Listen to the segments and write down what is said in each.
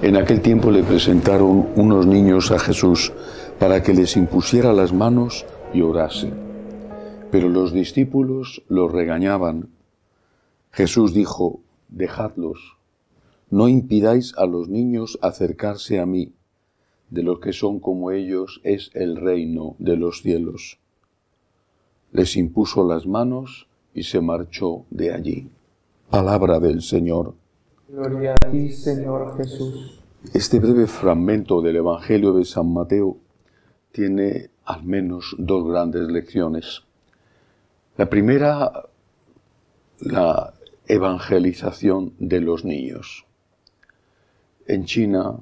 En aquel tiempo le presentaron unos niños a Jesús para que les impusiera las manos y orase. Pero los discípulos los regañaban. Jesús dijo: «Dejadlos, no impidáis a los niños acercarse a mí. De los que son como ellos es el reino de los cielos». Les impuso las manos y se marchó de allí. Palabra del Señor. Gloria a ti, Señor Jesús. Este breve fragmento del Evangelio de San Mateo tiene al menos dos grandes lecciones. La primera, la evangelización de los niños. En China,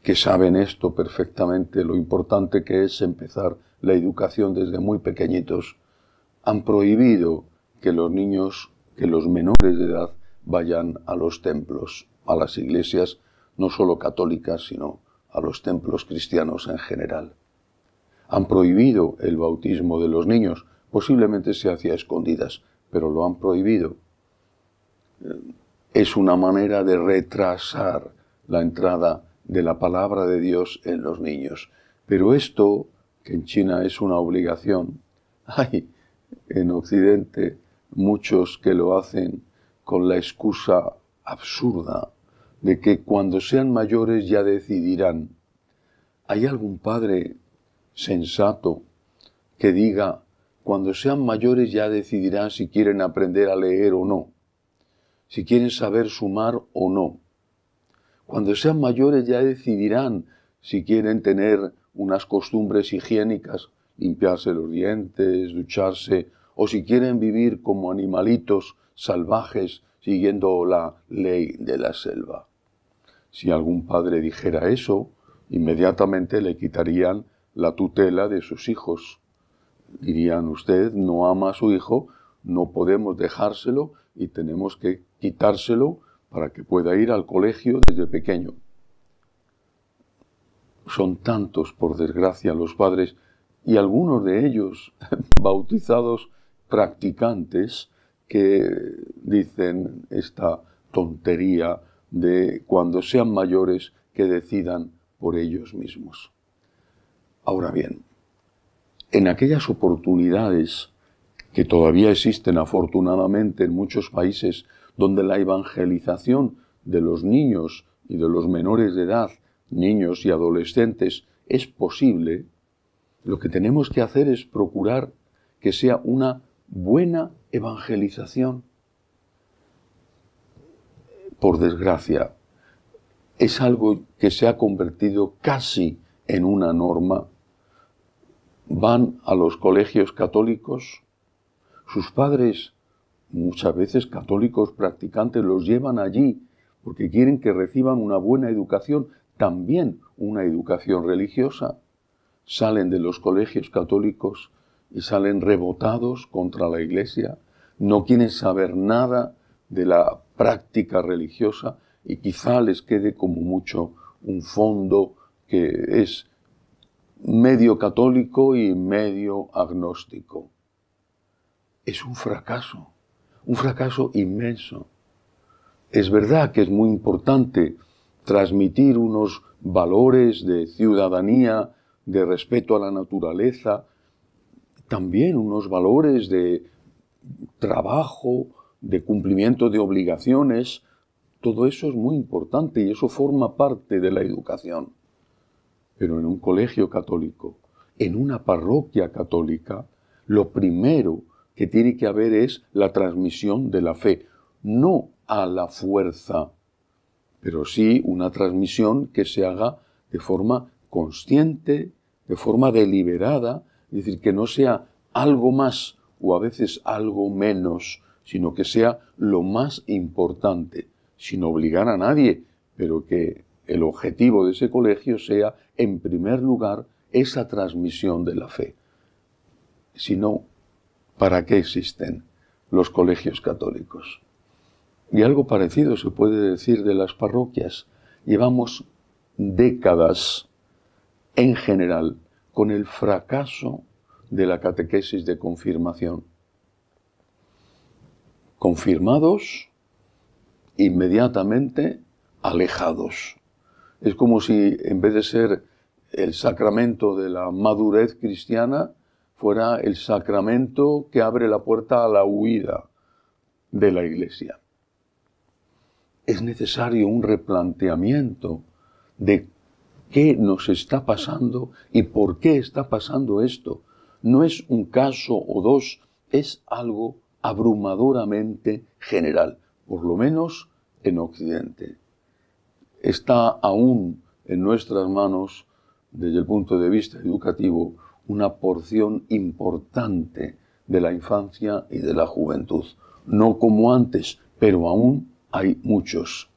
que saben esto perfectamente, lo importante que es empezar la educación desde muy pequeñitos, han prohibido que los niños, que los menores de edad, vayan a los templos, a las iglesias, no solo católicas, sino a los templos cristianos en general. Han prohibido el bautismo de los niños, posiblemente se hacía a escondidas, pero lo han prohibido. Es una manera de retrasar la entrada de la palabra de Dios en los niños. Pero esto, que en China es una obligación, hay en Occidente muchos que lo hacen con la excusa absurda de que cuando sean mayores ya decidirán. ¿Hay algún padre sensato que diga: cuando sean mayores ya decidirán si quieren aprender a leer o no, si quieren saber sumar o no? Cuando sean mayores ya decidirán si quieren tener unas costumbres higiénicas, limpiarse los dientes, ducharse, o si quieren vivir como animalitos salvajes siguiendo la ley de la selva. Si algún padre dijera eso, inmediatamente le quitarían la tutela de sus hijos. Dirían: usted no ama a su hijo, no podemos dejárselo y tenemos que quitárselo para que pueda ir al colegio desde pequeño. Son tantos, por desgracia, los padres, y algunos de ellos bautizados practicantes, que dicen esta tontería de cuando sean mayores que decidan por ellos mismos. Ahora bien, en aquellas oportunidades que todavía existen afortunadamente en muchos países donde la evangelización de los niños y de los menores de edad, niños y adolescentes, es posible, lo que tenemos que hacer es procurar que sea una buena evangelización. Por desgracia, es algo que se ha convertido casi en una norma. Van a los colegios católicos, sus padres, muchas veces católicos practicantes, los llevan allí porque quieren que reciban una buena educación, también una educación religiosa. Salen de los colegios católicos y salen rebotados contra la Iglesia, no quieren saber nada de la práctica religiosa y quizá les quede como mucho un fondo que es medio católico y medio agnóstico. Es un fracaso inmenso. Es verdad que es muy importante transmitir unos valores de ciudadanía, de respeto a la naturaleza, también unos valores de trabajo, de cumplimiento de obligaciones. Todo eso es muy importante y eso forma parte de la educación. Pero en un colegio católico, en una parroquia católica, lo primero que tiene que haber es la transmisión de la fe, no a la fuerza, pero sí una transmisión que se haga de forma consciente, de forma deliberada, es decir, que no sea algo más o a veces algo menos, sino que sea lo más importante, sin obligar a nadie, pero que el objetivo de ese colegio sea, en primer lugar, esa transmisión de la fe. Si no, ¿para qué existen los colegios católicos? Y algo parecido se puede decir de las parroquias. Llevamos décadas, en general, con el fracaso de la catequesis de confirmación. Confirmados, inmediatamente alejados. Es como si en vez de ser el sacramento de la madurez cristiana, fuera el sacramento que abre la puerta a la huida de la Iglesia. Es necesario un replanteamiento de qué nos está pasando y por qué está pasando esto. No es un caso o dos, es algo abrumadoramente general, por lo menos en Occidente. Está aún en nuestras manos, desde el punto de vista educativo, una porción importante de la infancia y de la juventud. No como antes, pero aún hay muchos.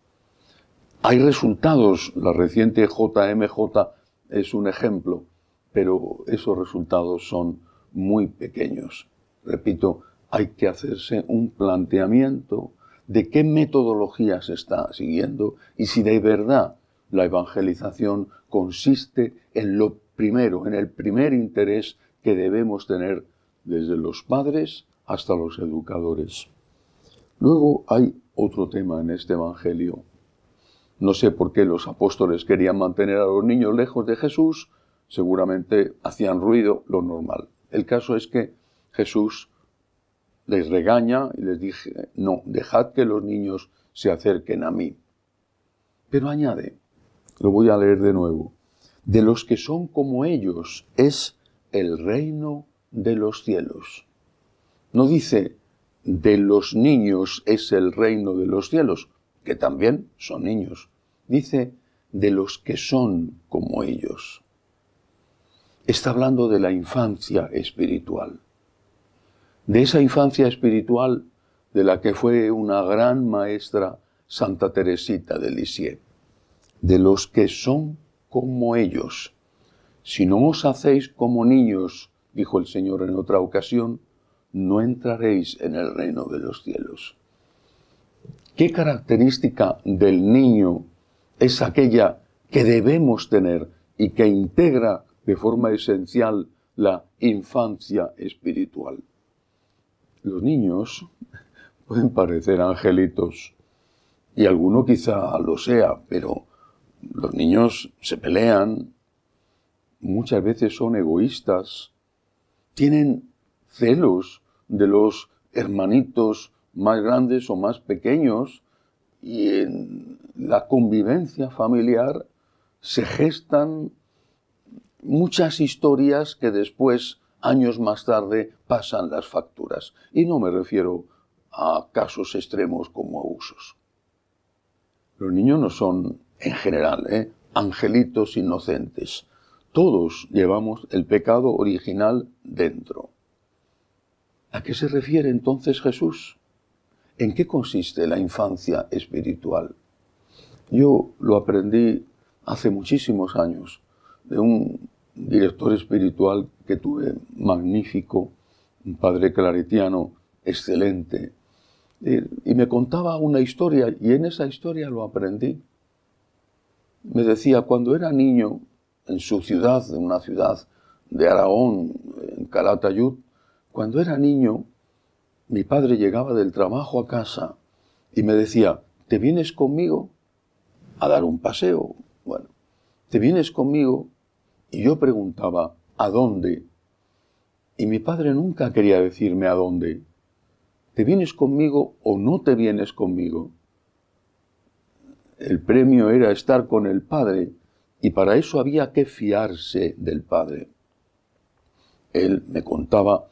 Hay resultados, la reciente JMJ es un ejemplo, pero esos resultados son muy pequeños. Repito, hay que hacerse un planteamiento de qué metodología se está siguiendo y si de verdad la evangelización consiste en lo primero, en el primer interés que debemos tener desde los padres hasta los educadores. Luego hay otro tema en este evangelio. No sé por qué los apóstoles querían mantener a los niños lejos de Jesús, seguramente hacían ruido, lo normal. El caso es que Jesús les regaña y les dice, no, dejad que los niños se acerquen a mí. Pero añade, lo voy a leer de nuevo, de los que son como ellos es el reino de los cielos. No dice, de los niños es el reino de los cielos, que también son niños. Dice, de los que son como ellos. Está hablando de la infancia espiritual. De esa infancia espiritual de la que fue una gran maestra Santa Teresita de Lisieux. De los que son como ellos. Si no os hacéis como niños, dijo el Señor en otra ocasión, no entraréis en el reino de los cielos. ¿Qué característica del niño es aquella que debemos tener y que integra de forma esencial la infancia espiritual? Los niños pueden parecer angelitos, y alguno quizá lo sea, pero los niños se pelean, muchas veces son egoístas, tienen celos de los hermanitos más grandes o más pequeños, y en la convivencia familiar se gestan muchas historias que después, años más tarde, pasan las facturas. Y no me refiero a casos extremos como abusos. Los niños no son, en general, angelitos inocentes. Todos llevamos el pecado original dentro. ¿A qué se refiere entonces Jesús? ¿En qué consiste la infancia espiritual? Yo lo aprendí hace muchísimos años de un director espiritual que tuve magnífico, un padre claretiano excelente, y me contaba una historia y en esa historia lo aprendí. Me decía, cuando era niño, en su ciudad, en una ciudad de Aragón, en Calatayud, cuando era niño, mi padre llegaba del trabajo a casa y me decía, ¿te vienes conmigo a dar un paseo? Bueno, ¿te vienes conmigo? Y yo preguntaba, ¿a dónde? Y mi padre nunca quería decirme a dónde. ¿Te vienes conmigo o no te vienes conmigo? El premio era estar con el padre y para eso había que fiarse del padre. Él me contaba,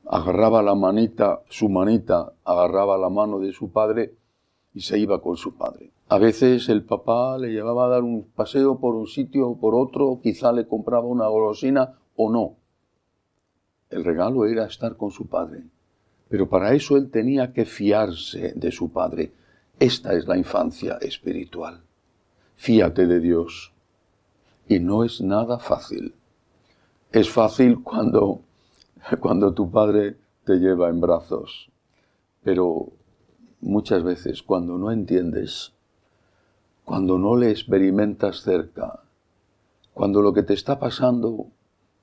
agarraba la manita, su manita, agarraba la mano de su padre y se iba con su padre. A veces el papá le llevaba a dar un paseo por un sitio o por otro, quizá le compraba una golosina o no. El regalo era estar con su padre. Pero para eso él tenía que fiarse de su padre. Esta es la infancia espiritual. Fíate de Dios. Y no es nada fácil. Es fácil cuando tu padre te lleva en brazos. Pero muchas veces cuando no entiendes, cuando no le experimentas cerca, cuando lo que te está pasando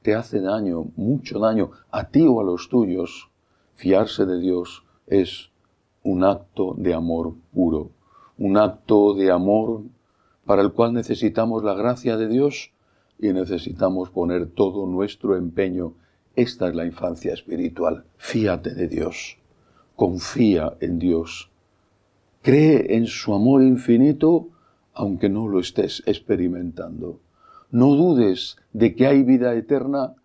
te hace daño, mucho daño, a ti o a los tuyos, fiarse de Dios es un acto de amor puro, un acto de amor para el cual necesitamos la gracia de Dios y necesitamos poner todo nuestro empeño. Esta es la infancia espiritual. Fíate de Dios, confía en Dios, cree en su amor infinito aunque no lo estés experimentando. No dudes de que hay vida eterna,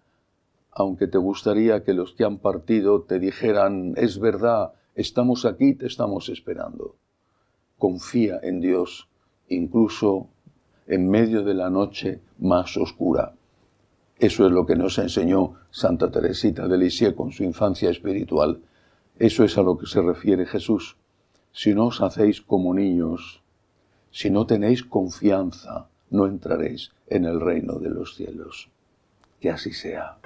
aunque te gustaría que los que han partido te dijeran, es verdad, estamos aquí, te estamos esperando. Confía en Dios, incluso en medio de la noche más oscura. Eso es lo que nos enseñó Santa Teresita de Lisieux con su infancia espiritual. Eso es a lo que se refiere Jesús. Si no os hacéis como niños, si no tenéis confianza, no entraréis en el reino de los cielos. Que así sea.